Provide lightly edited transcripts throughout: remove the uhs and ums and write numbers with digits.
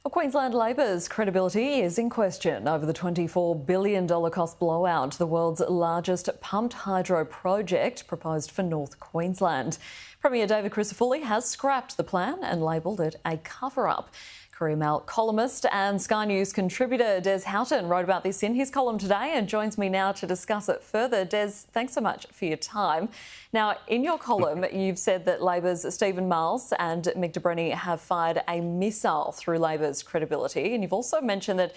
Well, Queensland Labor's credibility is in question over the $24 billion cost blowout, the world's largest pumped hydro project proposed for North Queensland. Premier David Crisafulli has scrapped the plan and labelled it a cover-up. Courier Mail columnist and Sky News contributor Des Houghton wrote about this in his column today and joins me now to discuss it further. Des, thanks so much for your time. Now, in your column, you've said that Labor's Stephen Miles and Mick de Brenni have fired a missile through Labor's credibility, and you've also mentioned that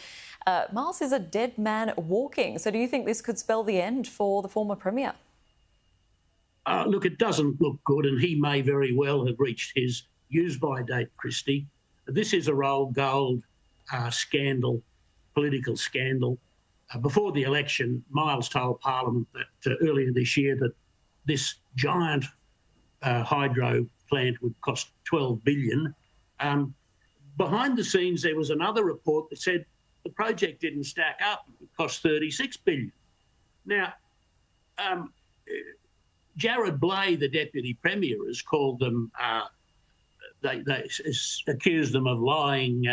Miles is a dead man walking. So do you think this could spell the end for the former Premier? Look, it doesn't look good, and he may very well have reached his use-by date, Christie. This is a rolled gold scandal, political scandal. Before the election, Miles told Parliament that earlier this year that this giant hydro plant would cost $12 billion. Behind the scenes, there was another report that said the project didn't stack up. It cost $36 billion. Now, Jared Blay, the Deputy Premier, has called them They accused them of lying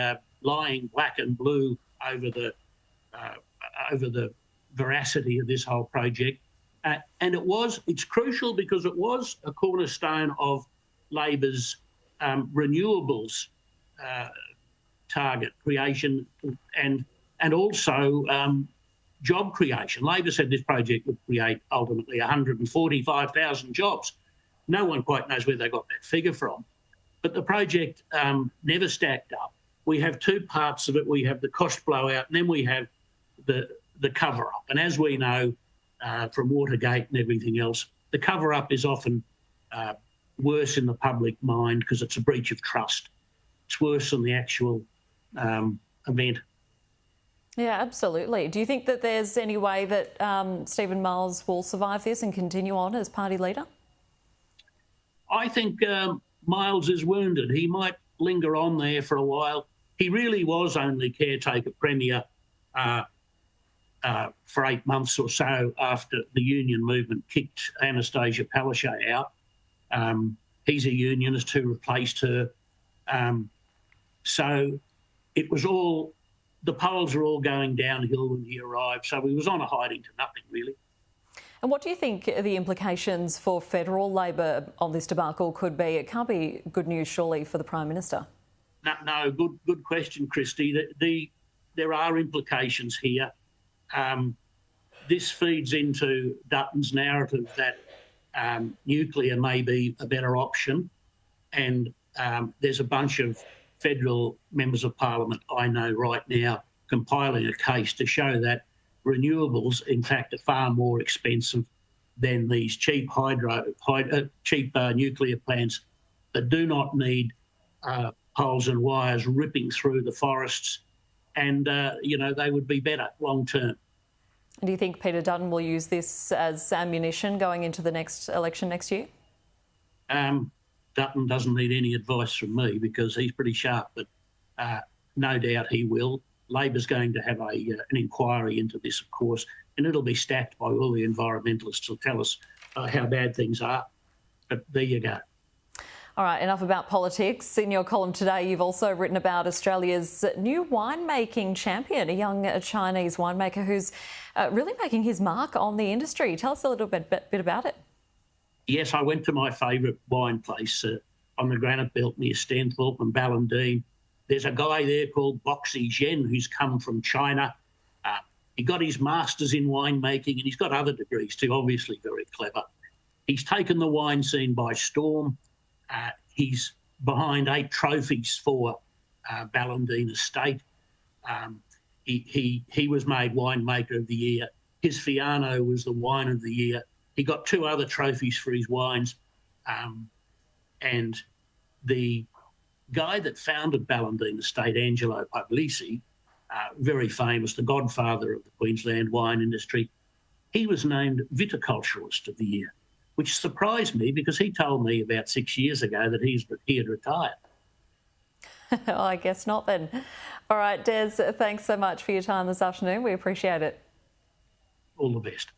black and blue over the veracity of this whole project, and it's crucial because it was a cornerstone of Labor's renewables target creation and also job creation. Labor said this project would create ultimately 145,000 jobs. No one quite knows where they got that figure from. But the project never stacked up. We have two parts of it. We have the cost blowout, and then we have the cover-up. And as we know from Watergate and everything else, the cover-up is often worse in the public mind because it's a breach of trust. It's worse than the actual event. Yeah, absolutely. Do you think that there's any way that Stephen Miles will survive this and continue on as party leader? I think Miles is wounded. He might linger on there for a while. He really was only caretaker-premier for 8 months or so after the union movement kicked Annastacia Palaszczuk out. He's a unionist who replaced her. So it was all, the polls are all going downhill when he arrived. So he was on a hiding to nothing, really. And what do you think the implications for federal Labor on this debacle could be? It can't be good news, surely, for the Prime Minister. No, good question, Christie. There are implications here. This feeds into Dutton's narrative that nuclear may be a better option, and there's a bunch of federal members of Parliament I know right now compiling a case to show that renewables, in fact, are far more expensive than these cheap nuclear plants that do not need poles and wires ripping through the forests, and they would be better long term. Do you think Peter Dutton will use this as ammunition going into the next election next year? Dutton doesn't need any advice from me because he's pretty sharp, but no doubt he will. Labor's going to have an inquiry into this, of course, and it'll be stacked by all the environmentalists to tell us how bad things are. But there you go. All right, enough about politics. In your column today, you've also written about Australia's new winemaking champion, a young Chinese winemaker who's really making his mark on the industry. Tell us a little bit about it. Yes, I went to my favourite wine place on the Granite Belt near Stanthorpe and Ballindine. There's a guy there called Boxy Zhen who's come from China. He got his master's in winemaking and he's got other degrees too, obviously very clever. He's taken the wine scene by storm. He's behind 8 trophies for Ballindine Estate. He was made winemaker of the year. His Fiano was the wine of the year. He got 2 other trophies for his wines. And the guy that founded Ballindine Estate, Angelo Puglisi, very famous, the godfather of the Queensland wine industry, he was named Viticulturalist of the Year, which surprised me because he told me about 6 years ago that he had retired. Well, I guess not then. All right, Des, thanks so much for your time this afternoon. We appreciate it. All the best.